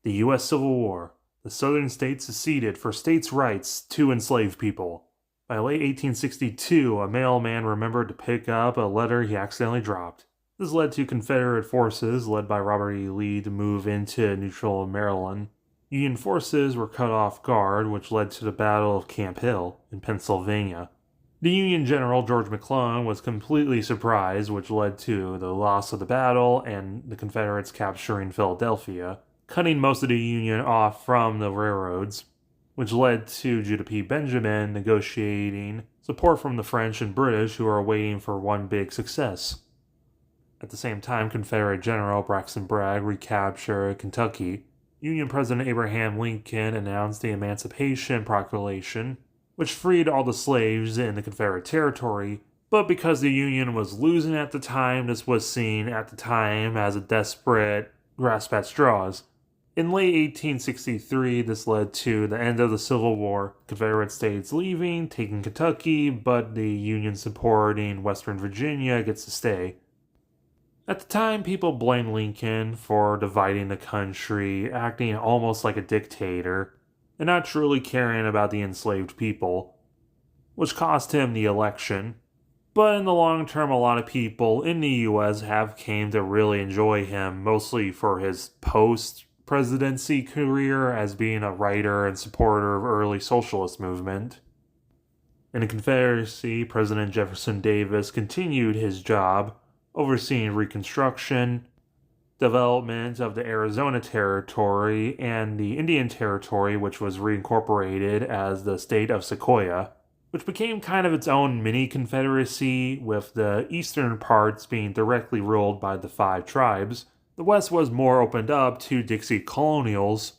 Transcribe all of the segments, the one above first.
The U.S. Civil War. The Southern states seceded for states' rights to enslave people. By late 1862, a mailman remembered to pick up a letter he accidentally dropped. This led to Confederate forces, led by Robert E. Lee, to move into neutral Maryland. Union forces were cut off guard, which led to the Battle of Camp Hill in Pennsylvania. The Union general, George McClellan, was completely surprised, which led to the loss of the battle and the Confederates capturing Philadelphia, cutting most of the Union off from the railroads, which led to Judah P. Benjamin negotiating support from the French and British, who were waiting for one big success. At the same time, Confederate General Braxton Bragg recaptured Kentucky. Union President Abraham Lincoln announced the Emancipation Proclamation, which freed all the slaves in the Confederate territory, but because the Union was losing at the time, this was seen at the time as a desperate grasp at straws. In late 1863, this led to the end of the Civil War, Confederate states leaving, taking Kentucky, but the Union supporting Western Virginia gets to stay. At the time, people blamed Lincoln for dividing the country, acting almost like a dictator, and not truly caring about the enslaved people, which cost him the election. But in the long term, a lot of people in the US have came to really enjoy him, mostly for his post-presidency career as being a writer and supporter of early socialist movement. In the Confederacy, President Jefferson Davis continued his job, overseeing Reconstruction, development of the Arizona Territory, and the Indian Territory, which was reincorporated as the state of Sequoia, which became kind of its own mini-confederacy, with the eastern parts being directly ruled by the 5 tribes. The west was more opened up to Dixie colonials,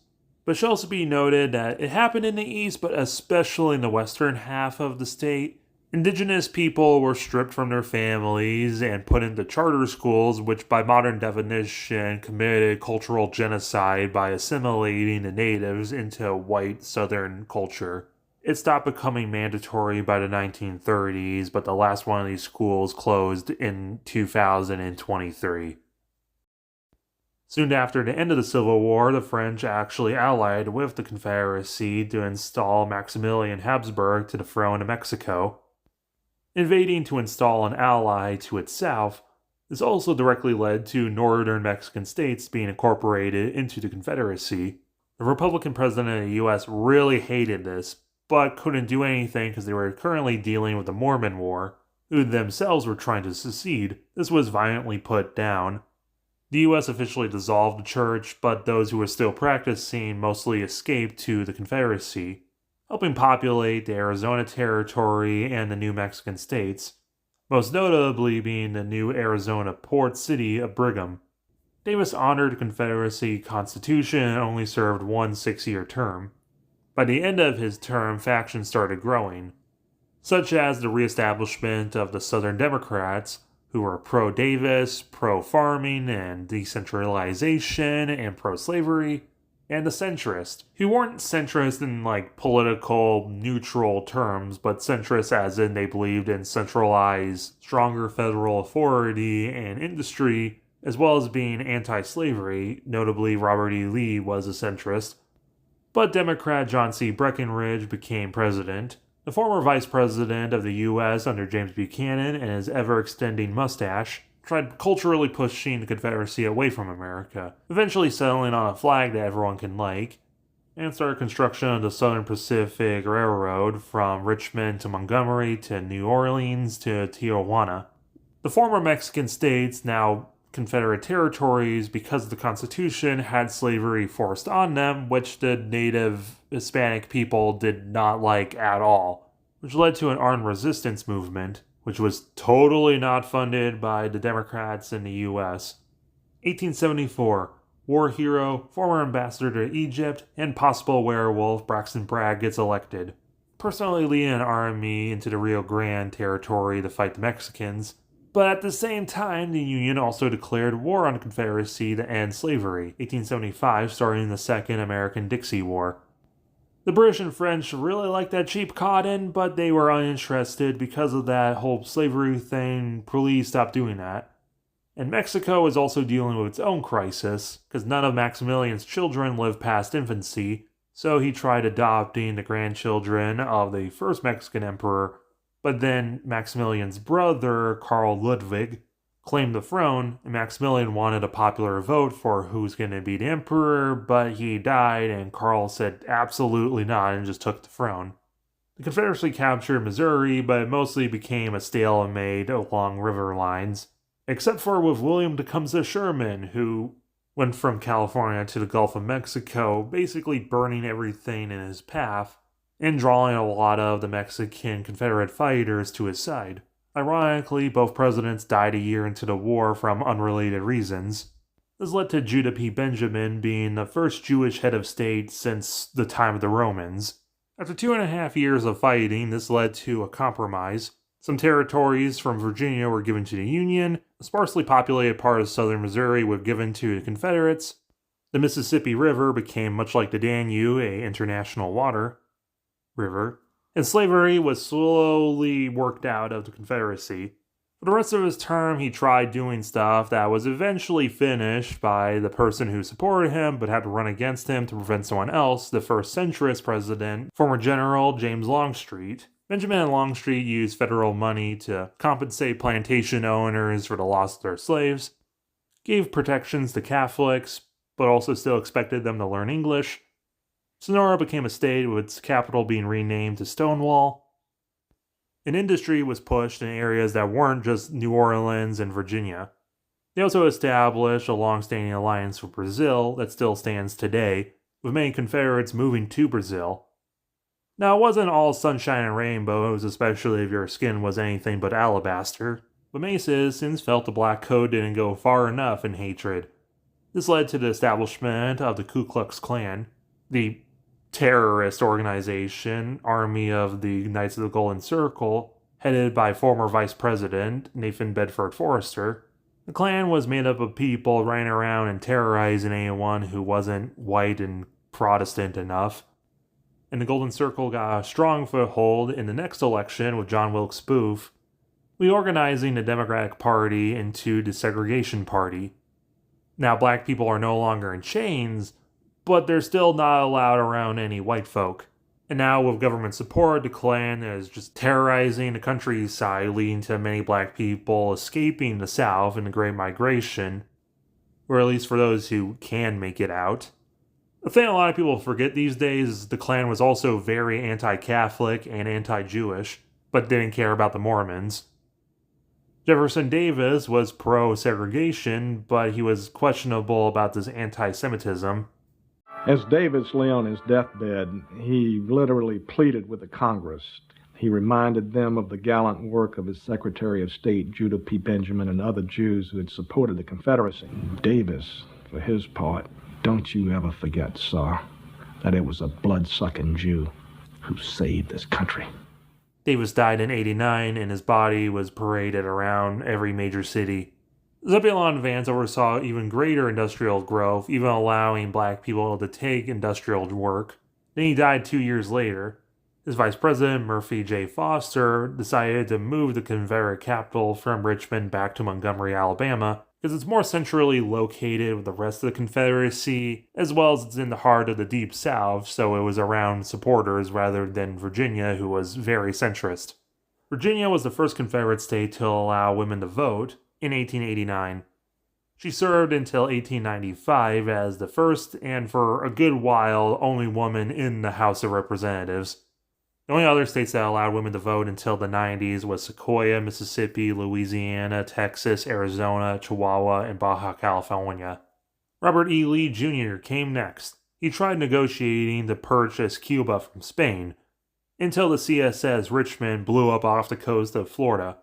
but it should also be noted that it happened in the east, but especially in the western half of the state. Indigenous people were stripped from their families and put into charter schools, which by modern definition committed cultural genocide by assimilating the natives into white southern culture. It stopped becoming mandatory by the 1930s, but the last one of these schools closed in 2023. Soon after the end of the Civil War, the French actually allied with the Confederacy to install Maximilian Habsburg to the throne of Mexico. Invading to install an ally to its south, this also directly led to northern Mexican states being incorporated into the Confederacy. The Republican president of the US really hated this, but couldn't do anything because they were currently dealing with the Mormon War, who themselves were trying to secede. This was violently put down. The US officially dissolved the church, but those who were still practicing mostly escaped to the Confederacy, helping populate the Arizona Territory and the new Mexican states, most notably being the new Arizona port city of Brigham. Davis honored the Confederacy Constitution and only served one 6-year term. By the end of his term, factions started growing, such as the reestablishment of the Southern Democrats, who were pro-Davis, pro-farming and decentralization, and pro-slavery, and the centrists, who weren't centrist in political neutral terms, but centrist as in they believed in centralized, stronger federal authority and industry, as well as being anti-slavery. Notably, Robert E. Lee was a centrist. But Democrat John C. Breckinridge became president. The former vice president of the U.S. under James Buchanan and his ever-extending mustache tried culturally pushing the Confederacy away from America, eventually settling on a flag that everyone can like, and started construction of the Southern Pacific Railroad from Richmond to Montgomery to New Orleans to Tijuana. The former Mexican states, now Confederate territories, because the Constitution had slavery forced on them, which the native Hispanic people did not like at all, which led to an armed resistance movement, which was totally not funded by the Democrats in the U.S. 1874, war hero, former ambassador to Egypt, and possible werewolf Braxton Bragg gets elected, personally leading an army into the Rio Grande territory to fight the Mexicans. But at the same time, the Union also declared war on the Confederacy to end slavery, 1875 starting the Second American Dixie War. The British and French really liked that cheap cotton, but they were uninterested because of that whole slavery thing. Please stop doing that. And Mexico was also dealing with its own crisis, because none of Maximilian's children lived past infancy, so he tried adopting the grandchildren of the first Mexican emperor, but then Maximilian's brother, Karl Ludwig, claimed the throne, and Maximilian wanted a popular vote for who's going to be the emperor, but he died, and Karl said absolutely not and just took the throne. The Confederacy captured Missouri, but it mostly became a stalemate along river lines, except for with William Tecumseh Sherman, who went from California to the Gulf of Mexico, basically burning everything in his path, and drawing a lot of the Mexican Confederate fighters to his side. Ironically, both presidents died a year into the war from unrelated reasons. This led to Judah P. Benjamin being the first Jewish head of state since the time of the Romans. After 2.5 years of fighting, this led to a compromise. Some territories from Virginia were given to the Union, a sparsely populated part of southern Missouri was given to the Confederates. The Mississippi River became much like the Danube, an international water river, and slavery was slowly worked out of the Confederacy. For the rest of his term, he tried doing stuff that was eventually finished by the person who supported him but had to run against him to prevent someone else, the first centrist president, former General James Longstreet. Benjamin and Longstreet used federal money to compensate plantation owners for the loss of their slaves, gave protections to Catholics, but also still expected them to learn English. Sonora became a state with its capital being renamed to Stonewall. And industry was pushed in areas that weren't just New Orleans and Virginia. They also established a long-standing alliance with Brazil that still stands today, with many Confederates moving to Brazil. Now, it wasn't all sunshine and rainbows, especially if your skin was anything but alabaster, but many citizens felt the black code didn't go far enough in hatred. This led to the establishment of the Ku Klux Klan, the terrorist organization, Army of the Knights of the Golden Circle, headed by former Vice President Nathan Bedford Forrester. The Klan was made up of people running around and terrorizing anyone who wasn't white and Protestant enough. And the Golden Circle got a strong foothold in the next election with John Wilkes Booth, reorganizing the Democratic Party into the Desegregation Party. Now, black people are no longer in chains, but they're still not allowed around any white folk. And now, with government support, the Klan is just terrorizing the countryside, leading to many black people escaping the South in the Great Migration, or at least for those who can make it out. The thing a lot of people forget these days is the Klan was also very anti-Catholic and anti-Jewish, but didn't care about the Mormons. Jefferson Davis was pro-segregation, but he was questionable about this anti-Semitism. As Davis lay on his deathbed, he literally pleaded with the Congress. He reminded them of the gallant work of his Secretary of State, Judah P. Benjamin, and other Jews who had supported the Confederacy. Davis, for his part, don't you ever forget, sir, that it was a blood-sucking Jew who saved this country. Davis died in '89, and his body was paraded around every major city. The Zebulon advance oversaw even greater industrial growth, even allowing black people to take industrial work. Then he died 2 years later. His vice president, Murphy J. Foster, decided to move the Confederate capital from Richmond back to Montgomery, Alabama, because it's more centrally located with the rest of the Confederacy, as well as it's in the heart of the Deep South, so it was around supporters rather than Virginia, who was very centrist. Virginia was the first Confederate state to allow women to vote in 1889. She served until 1895 as the first and for a good while only woman in the House of Representatives. The only other states that allowed women to vote until the 90s was Sequoia, Mississippi, Louisiana, Texas, Arizona, Chihuahua, and Baja California. Robert E. Lee Jr. came next. He tried negotiating to purchase Cuba from Spain, until the CSS Richmond blew up off the coast of Florida.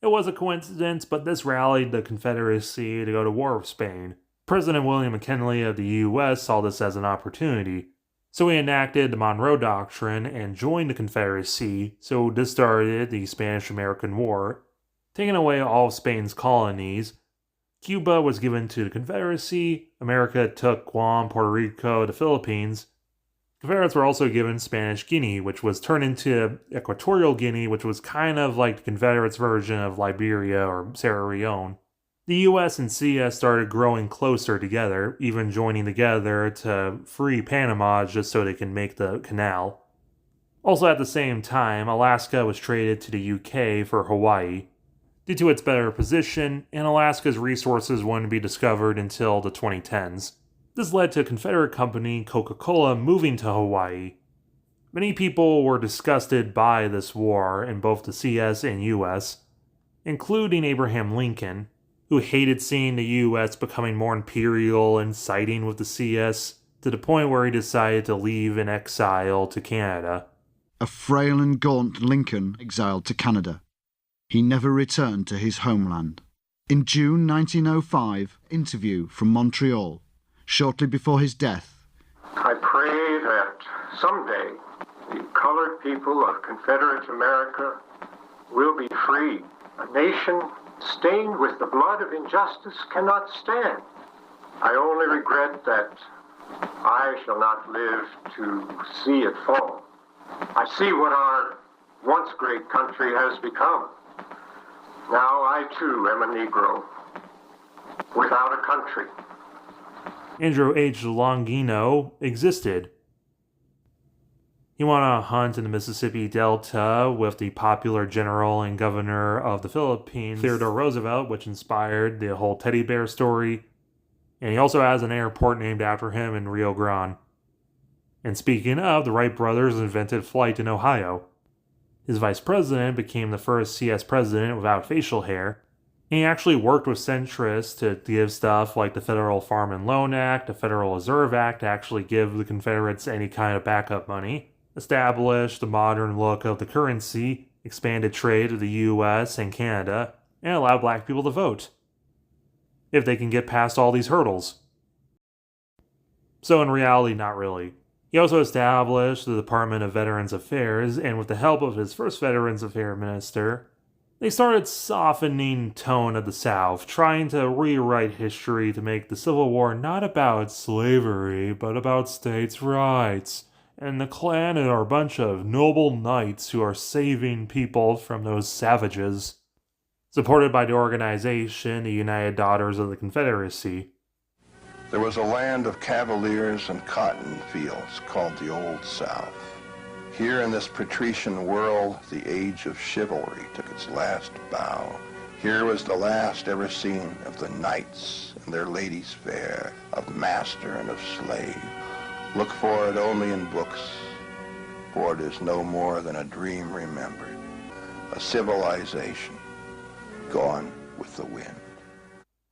It was a coincidence, but this rallied the Confederacy to go to war with Spain. President William McKinley of the U.S. saw this as an opportunity, so he enacted the Monroe Doctrine and joined the Confederacy, so this started the Spanish-American War. Taking away all of Spain's colonies, Cuba was given to the Confederacy, America took Guam, Puerto Rico, the Philippines. Confederates were also given Spanish Guinea, which was turned into Equatorial Guinea, which was kind of like the Confederates' version of Liberia or Sierra Leone. The US and CS started growing closer together, even joining together to free Panama just so they can make the canal. Also at the same time, Alaska was traded to the UK for Hawaii. Due to its better position, and Alaska's resources wouldn't be discovered until the 2010s. This led to Confederate company Coca-Cola moving to Hawaii. Many people were disgusted by this war in both the CS and US, including Abraham Lincoln, who hated seeing the US becoming more imperial and siding with the CS, to the point where he decided to leave in exile to Canada. A frail and gaunt Lincoln exiled to Canada. He never returned to his homeland. In June 1905, interview from Montreal, shortly before his death. I pray that someday the colored people of Confederate America will be free. A nation stained with the blood of injustice cannot stand. I only regret that I shall not live to see it fall. I see what our once great country has become. Now I too am a Negro, without a country. Andrew H. Longino existed. He went on a hunt in the Mississippi Delta with the popular general and governor of the Philippines, Theodore Roosevelt, which inspired the whole teddy bear story. And he also has an airport named after him in Rio Grande. And speaking of, the Wright brothers invented flight in Ohio. His vice president became the first CS president without facial hair. And he actually worked with centrists to give stuff like the Federal Farm and Loan Act, the Federal Reserve Act to actually give the Confederates any kind of backup money. Established the modern look of the currency, expanded trade with the US and Canada, and allowed black people to vote. If they can get past all these hurdles. So in reality, not really. He also established the Department of Veterans Affairs, and with the help of his first Veterans Affairs minister, they started softening tone of the South, trying to rewrite history to make the Civil War not about slavery, but about states' rights. And the Klan are a bunch of noble knights who are saving people from those savages. Supported by the organization, the United Daughters of the Confederacy. There was a land of cavaliers and cotton fields called the Old South. Here in this patrician world, the age of chivalry took its last bow. Here was the last ever seen of the knights and their ladies fair, of master and of slave. Look for it only in books, for it is no more than a dream remembered, a civilization gone with the wind.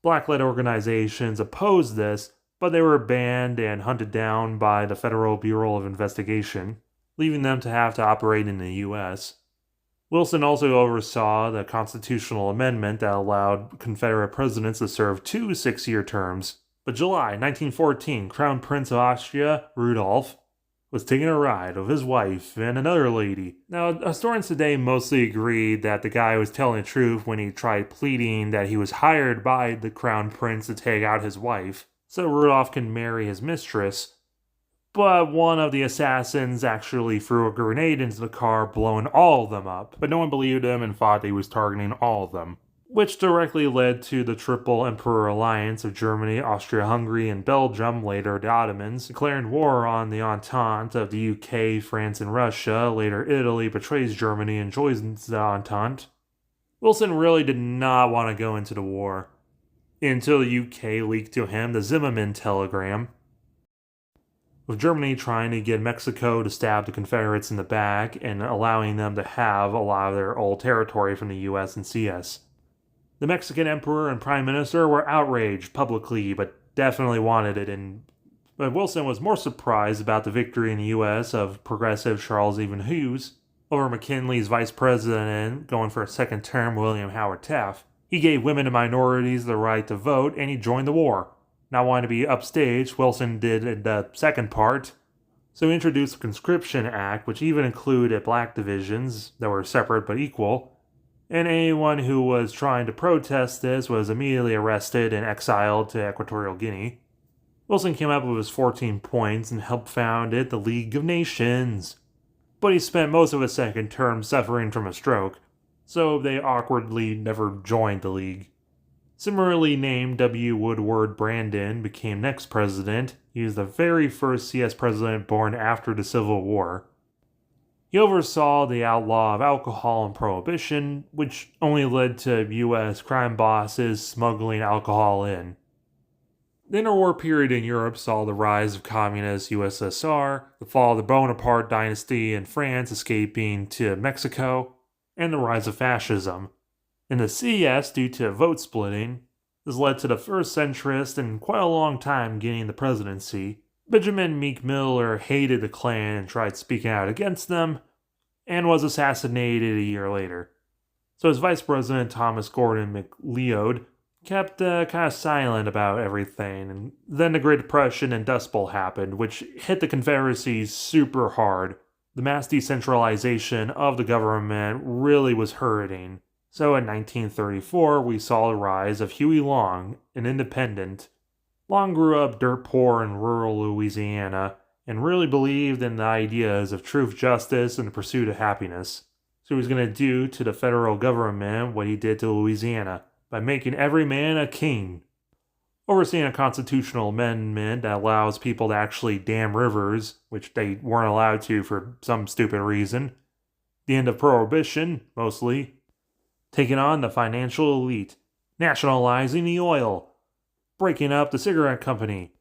Black-led organizations opposed this, but they were banned and hunted down by the Federal Bureau of Investigation, leaving them to have to operate in the U.S. Wilson also oversaw the constitutional amendment that allowed Confederate presidents to serve 2 6-year terms. But July 1914, Crown Prince of Austria, Rudolph, was taking a ride with his wife and another lady. Now, historians today mostly agree that the guy was telling the truth when he tried pleading that he was hired by the Crown Prince to take out his wife, so Rudolph can marry his mistress. But one of the assassins actually threw a grenade into the car, blowing all of them up. But no one believed him and thought that he was targeting all of them, which directly led to the Triple Emperor Alliance of Germany, Austria-Hungary, and Belgium, later the Ottomans, declaring war on the Entente of the UK, France, and Russia. Later Italy betrays Germany and joins the Entente. Wilson really did not want to go into the war, until the UK leaked to him the Zimmermann telegram, with Germany trying to get Mexico to stab the Confederates in the back and allowing them to have a lot of their old territory from the US and CS. The Mexican emperor and prime minister were outraged publicly, but definitely wanted it, but Wilson was more surprised about the victory in the U.S. of progressive Charles Even Hughes over McKinley's vice president going for a second term, William Howard Taft. He gave women and minorities the right to vote, and he joined the war. Not wanting to be upstaged, Wilson did the second part. So he introduced the Conscription Act, which even included black divisions that were separate but equal. And anyone who was trying to protest this was immediately arrested and exiled to Equatorial Guinea. Wilson came up with his 14 points and helped found it the League of Nations. But he spent most of his second term suffering from a stroke, so they awkwardly never joined the League. Similarly named W. Woodward Brandon became next president. He was the very first CS president born after the Civil War. He oversaw the outlaw of alcohol and prohibition, which only led to U.S. crime bosses smuggling alcohol in. The interwar period in Europe saw the rise of communist USSR, the fall of the Bonaparte dynasty in France escaping to Mexico, and the rise of fascism. In the CS, due to vote splitting, this led to the first centrist in quite a long time gaining the presidency. Benjamin Meek Miller hated the Klan and tried speaking out against them, and was assassinated a year later. So his vice president, Thomas Gordon McLeod, kept kind of silent about everything, and then the Great Depression and Dust Bowl happened, which hit the Confederacy super hard. The mass decentralization of the government really was hurting. So in 1934, we saw the rise of Huey Long, an independent. Long grew up dirt poor in rural Louisiana, and really believed in the ideas of truth, justice, and the pursuit of happiness. So he was going to do to the federal government what he did to Louisiana, by making every man a king. Overseeing a constitutional amendment that allows people to actually dam rivers, which they weren't allowed to for some stupid reason. The end of prohibition, mostly. Taking on the financial elite. Nationalizing the oil. Breaking up the cigarette company.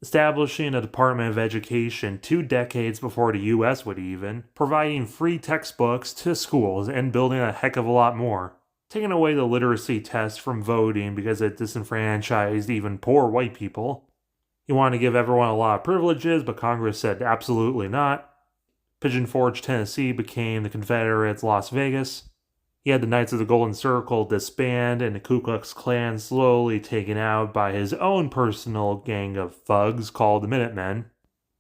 Establishing a Department of Education 2 decades before the US would even. Providing free textbooks to schools and building a heck of a lot more. Taking away the literacy test from voting because it disenfranchised even poor white people. He wanted to give everyone a lot of privileges, but Congress said absolutely not. Pigeon Forge, Tennessee became the Confederates' Las Vegas. He had the Knights of the Golden Circle disband and the Ku Klux Klan slowly taken out by his own personal gang of thugs called the Minutemen,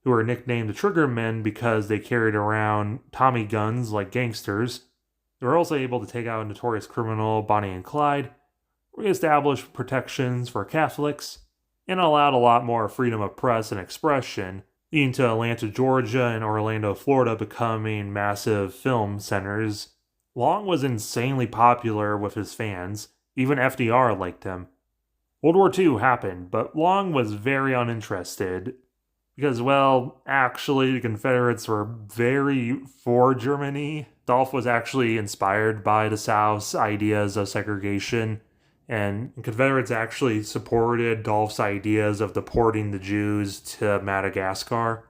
who were nicknamed the Trigger Men because they carried around Tommy guns like gangsters. They were also able to take out a notorious criminal, Bonnie and Clyde, re-established protections for Catholics, and allowed a lot more freedom of press and expression, leading to Atlanta, Georgia, and Orlando, Florida becoming massive film centers. Long was insanely popular with his fans. Even FDR liked him. World War II happened, but Long was very uninterested. Because, well, actually, the Confederates were very for Germany. Dolph was actually inspired by the South's ideas of segregation, and Confederates actually supported Dolph's ideas of deporting the Jews to Madagascar.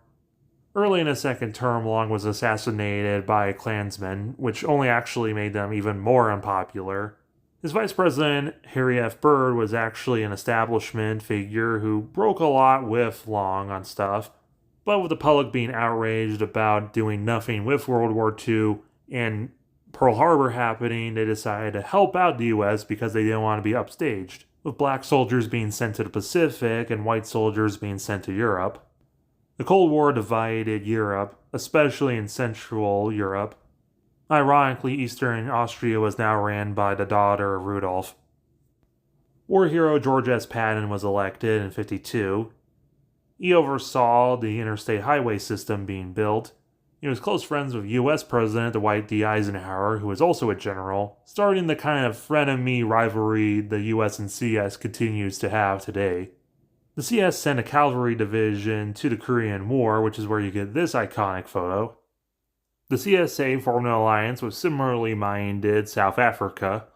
Early in his second term, Long was assassinated by Klansmen, which only actually made them even more unpopular. His vice president, Harry F. Byrd, was actually an establishment figure who broke a lot with Long on stuff, but with the public being outraged about doing nothing with World War II and Pearl Harbor happening, they decided to help out the US because they didn't want to be upstaged, with black soldiers being sent to the Pacific and white soldiers being sent to Europe. The Cold War divided Europe, especially in Central Europe. Ironically, Eastern Austria was now ran by the daughter of Rudolf. War hero George S. Patton was elected in 1952. He oversaw the interstate highway system being built. He was close friends with U.S. President Dwight D. Eisenhower, who was also a general, starting the kind of frenemy rivalry the U.S. and CS continues to have today. The CS sent a cavalry division to the Korean War, which is where you get this iconic photo. The CSA formed an alliance with similarly minded South Africa,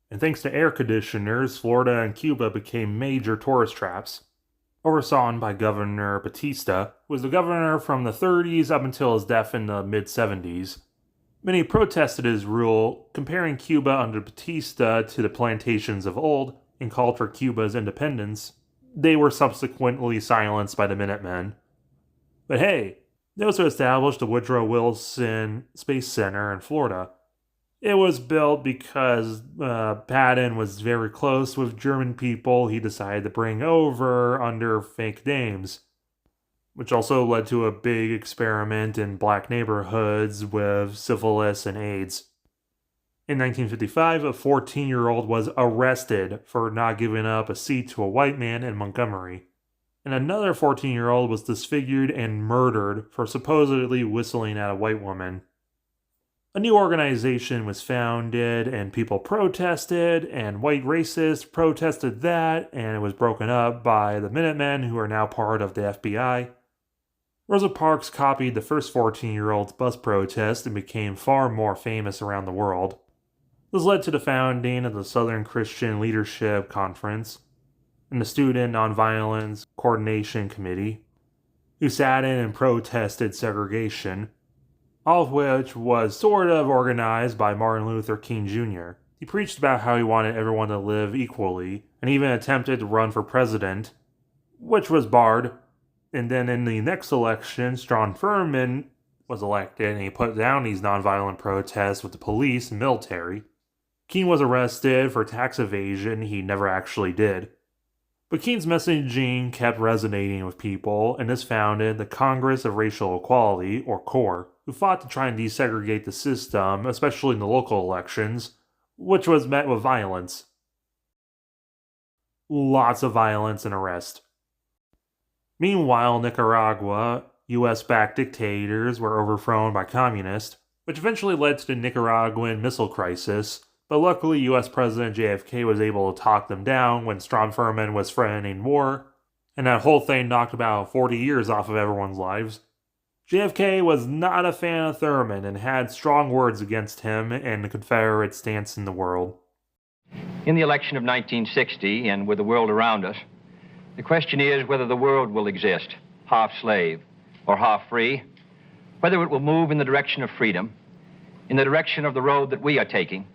and thanks to air conditioners, Florida and Cuba became major tourist traps. Oversawn by Governor Batista, who was the governor from the 30s up until his death in the mid-70s. Many protested his rule, comparing Cuba under Batista to the plantations of old, and called for Cuba's independence. They were subsequently silenced by the Minutemen. But hey, they also established the Woodrow Wilson Space Center in Florida. It was built because Patton was very close with German people he decided to bring over under fake names, which also led to a big experiment in black neighborhoods with syphilis and AIDS. In 1955, a 14-year-old was arrested for not giving up a seat to a white man in Montgomery. And another 14-year-old was disfigured and murdered for supposedly whistling at a white woman. A new organization was founded, and people protested, and white racists protested that, and it was broken up by the Minutemen, who are now part of the FBI. Rosa Parks copied the first 14-year-old's bus protest and became far more famous around the world. This led to the founding of the Southern Christian Leadership Conference and the Student Nonviolence Coordination Committee, who sat in and protested segregation, all of which was sort of organized by Martin Luther King Jr. He preached about how he wanted everyone to live equally, and even attempted to run for president, which was barred. And then in the next election, Strom Thurmond was elected, and he put down these nonviolent protests with the police and military. King was arrested for tax evasion he never actually did. But King's messaging kept resonating with people, and this founded the Congress of Racial Equality, or CORE, who fought to try and desegregate the system, especially in the local elections, which was met with violence. Lots of violence and arrest. Meanwhile, Nicaragua, US-backed dictators were overthrown by communists, which eventually led to the Nicaraguan Missile Crisis, but luckily US President JFK was able to talk them down when Strom Thurmond was threatening war, and that whole thing knocked about 40 years off of everyone's lives. JFK was not a fan of Thurmond and had strong words against him and the Confederate stance in the world. In the election of 1960, and with the world around us, the question is whether the world will exist, half slave or half free, whether it will move in the direction of freedom, in the direction of the road that we are taking,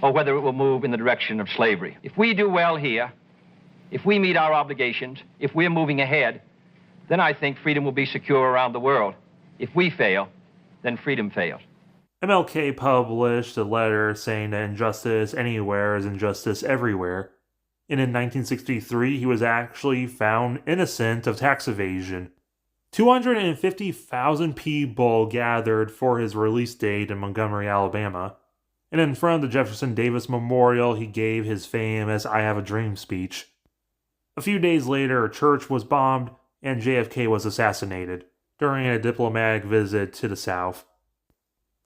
or whether it will move in the direction of slavery. If we do well here, if we meet our obligations, if we're moving ahead, then I think freedom will be secure around the world. If we fail, then freedom fails. MLK published a letter saying that injustice anywhere is injustice everywhere. And in 1963, he was actually found innocent of tax evasion. 250,000 people gathered for his release date in Montgomery, Alabama. And in front of the Jefferson Davis Memorial, he gave his famous I Have a Dream speech. A few days later, a church was bombed, and JFK was assassinated during a diplomatic visit to the South.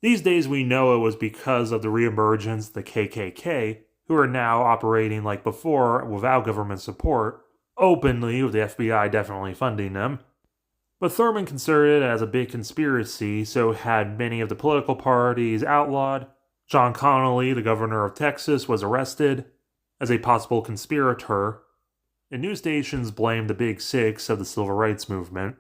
These days we know it was because of the reemergence of the KKK, who are now operating like before without government support, openly with the FBI definitely funding them. But Thurmond considered it as a big conspiracy, so had many of the political parties outlawed. John Connally, the governor of Texas, was arrested as a possible conspirator, and news stations blamed the Big Six of the Civil Rights Movement.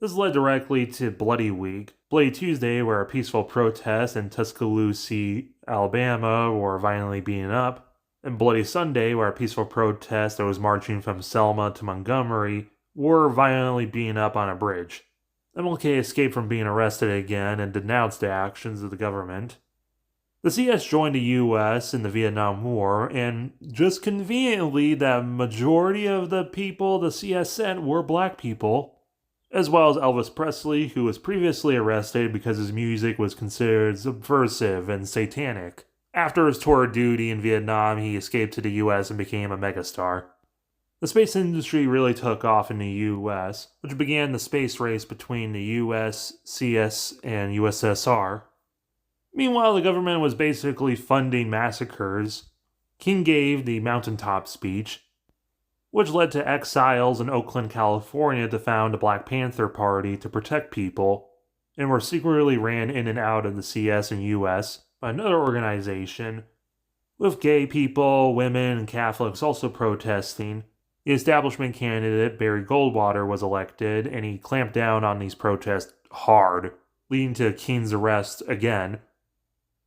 This led directly to Bloody Week, Bloody Tuesday, where a peaceful protest in Tuscaloosa, Alabama, were violently beaten up, and Bloody Sunday, where a peaceful protest that was marching from Selma to Montgomery were violently beaten up on a bridge. MLK escaped from being arrested again and denounced the actions of the government. The CS joined the US in the Vietnam War, and just conveniently, the majority of the people the CS sent were black people, as well as Elvis Presley, who was previously arrested because his music was considered subversive and satanic. After his tour of duty in Vietnam, he escaped to the US and became a megastar. The space industry really took off in the US, which began the space race between the US, CS, and USSR. Meanwhile, the government was basically funding massacres. King gave the mountaintop speech, which led to exiles in Oakland, California to found a Black Panther Party to protect people, and were secretly ran in and out of the CS and US by another organization, with gay people, women, and Catholics also protesting. The establishment candidate, Barry Goldwater, was elected, and he clamped down on these protests hard, leading to King's arrest again.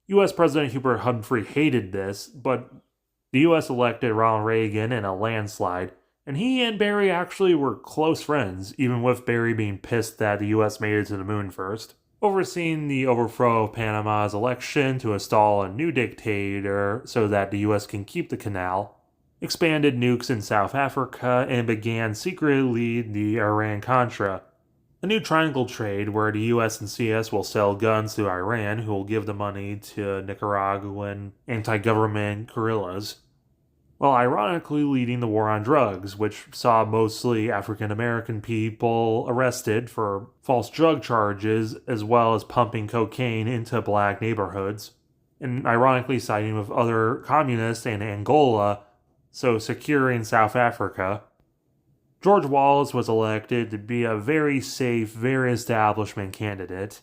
U.S. President Hubert Humphrey hated this, but the U.S. elected Ronald Reagan in a landslide, and he and Barry actually were close friends, even with Barry being pissed that the U.S. made it to the moon first. Overseeing the overthrow of Panama's election to install a new dictator so that the U.S. can keep the canal, expanded nukes in South Africa, and began secretly the Iran-Contra, a new triangle trade where the US and CS will sell guns to Iran, who will give the money to Nicaraguan anti-government guerrillas. while ironically leading the war on drugs, which saw mostly African American people arrested for false drug charges as well as pumping cocaine into black neighborhoods, and ironically siding with other communists in Angola, so securing South Africa. George Wallace was elected to be a very safe, very establishment candidate,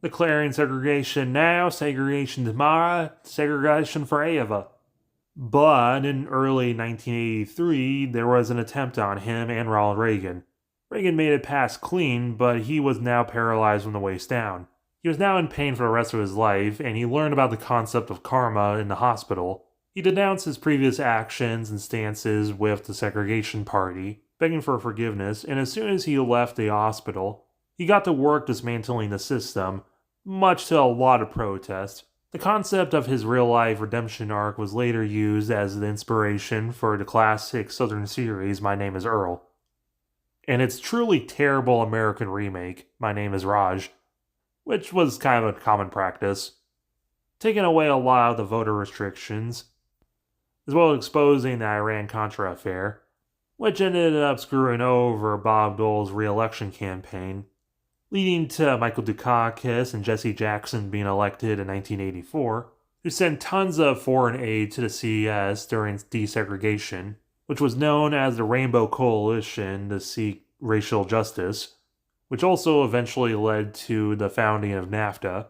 declaring segregation now, segregation tomorrow, segregation forever. But in early 1983, there was an attempt on him and Ronald Reagan. Reagan made it past clean, but he was now paralyzed from the waist down. He was now in pain for the rest of his life, and he learned about the concept of karma in the hospital. He denounced his previous actions and stances with the Desegregation Party, begging for forgiveness, and as soon as he left the hospital, he got to work dismantling the system, much to a lot of protest. The concept of his real-life redemption arc was later used as the inspiration for the classic Southern series My Name is Earl. And its truly terrible American remake, My Name is Raj, which was kind of a common practice, taking away a lot of the voter restrictions, as well as exposing the Iran-Contra affair, which ended up screwing over Bob Dole's re-election campaign, leading to Michael Dukakis and Jesse Jackson being elected in 1984, who sent tons of foreign aid to the CS during desegregation, which was known as the Rainbow Coalition to seek racial justice, which also eventually led to the founding of NAFTA.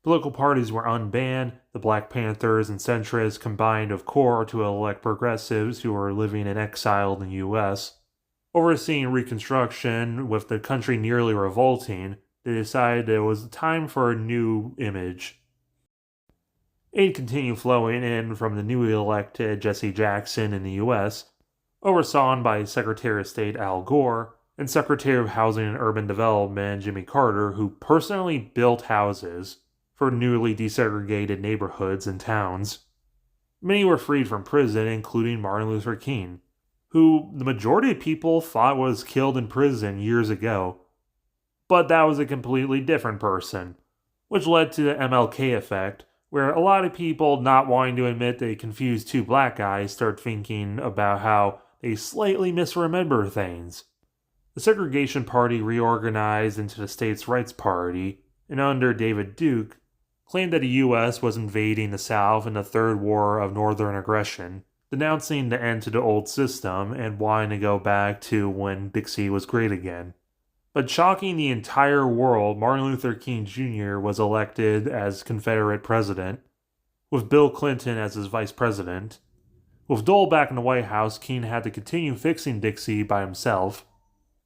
Political parties were unbanned, the Black Panthers and centrists combined with CORE to elect progressives who were living in exile in the US. Overseeing Reconstruction, with the country nearly revolting, they decided it was time for a new image. Aid continued flowing in from the newly elected Jesse Jackson in the US, oversawn by Secretary of State Al Gore and Secretary of Housing and Urban Development Jimmy Carter, who personally built houses for newly desegregated neighborhoods and towns. Many were freed from prison, including Martin Luther King, who the majority of people thought was killed in prison years ago. But that was a completely different person, which led to the MLK effect, where a lot of people not wanting to admit they confused two black guys start thinking about how they slightly misremember things. The Segregation Party reorganized into the States' Rights Party, and under David Duke, claimed that the U.S. was invading the South in the Third War of Northern Aggression, denouncing the end to the old system and wanting to go back to when Dixie was great again. But shocking the entire world, Martin Luther King Jr. was elected as Confederate president, with Bill Clinton as his vice president. With Dole back in the White House, King had to continue fixing Dixie by himself.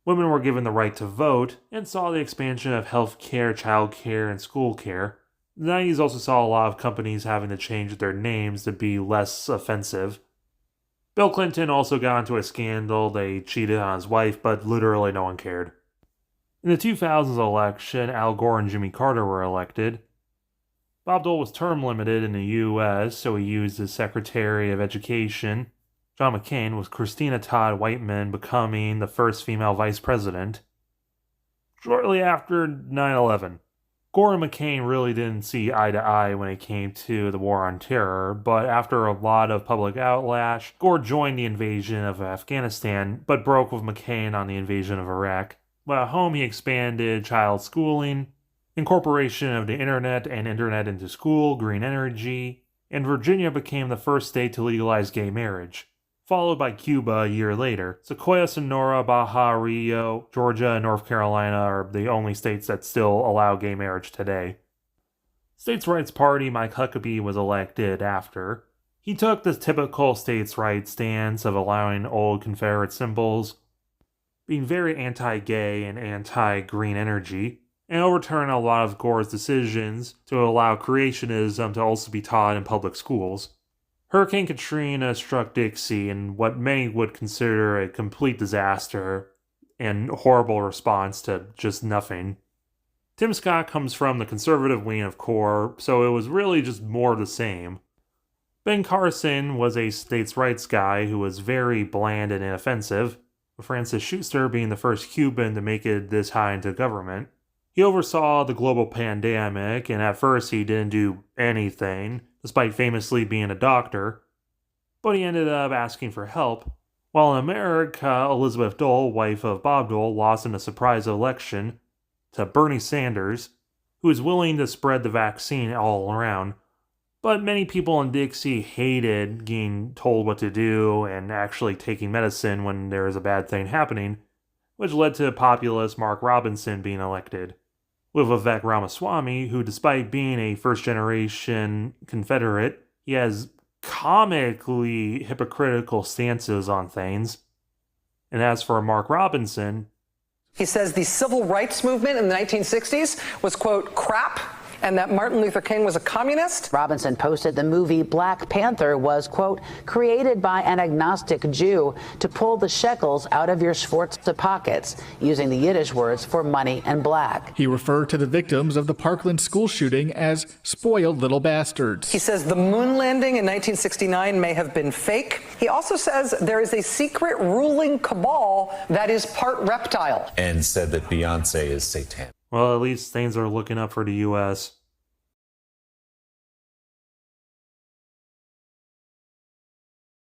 Women were given the right to vote, and saw the expansion of health care, child care, and school care. The 90s also saw a lot of companies having to change their names to be less offensive. Bill Clinton also got into a scandal. They cheated on his wife, but literally no one cared. In the 2000s election, Al Gore and Jimmy Carter were elected. Bob Dole was term limited in the U.S., so he used his Secretary of Education, John McCain, with Christina Todd Whiteman becoming the first female vice president. Shortly after 9/11, Gore and McCain really didn't see eye to eye when it came to the war on terror, but after a lot of public outlash, Gore joined the invasion of Afghanistan, but broke with McCain on the invasion of Iraq. While at home, he expanded child schooling, incorporation of the internet and internet into school, green energy, and Virginia became the first state to legalize gay marriage, followed by Cuba a year later. Sequoia, Sonora, Baja, Rio, Georgia, and North Carolina are the only states that still allow gay marriage today. States' Rights Party Mike Huckabee was elected after. He took the typical states' rights stance of allowing old Confederate symbols, being very anti-gay and anti-green energy, and overturned a lot of Gore's decisions to allow creationism to also be taught in public schools. Hurricane Katrina struck Dixie in what many would consider a complete disaster and horrible response to just nothing. Tim Scott comes from the conservative wing of CORE, so it was really just more of the same. Ben Carson was a states' rights guy who was very bland and inoffensive, with Francis Schuster being the first Cuban to make it this high into government. He oversaw the global pandemic, and at first he didn't do anything, despite famously being a doctor. but he ended up asking for help. While in America, Elizabeth Dole, wife of Bob Dole, lost in a surprise election to Bernie Sanders, who was willing to spread the vaccine all around. But many people in Dixie hated being told what to do and actually taking medicine when there was a bad thing happening, which led to populist Mark Robinson being elected. With Vivek Ramaswamy, who despite being a first-generation Confederate, he has comically hypocritical stances on things. And as for Mark Robinson, he says the civil rights movement in the 1960s was, quote, crap, and that Martin Luther King was a communist. Robinson posted the movie Black Panther was, quote, created by an agnostic Jew to pull the shekels out of your Sforza pockets, using the Yiddish words for money and black. He referred to the victims of the Parkland school shooting as spoiled little bastards. He says the moon landing in 1969 may have been fake. He also says there is a secret ruling cabal that is part reptile. And said that Beyonce is satanic. well, at least things are looking up for the U.S.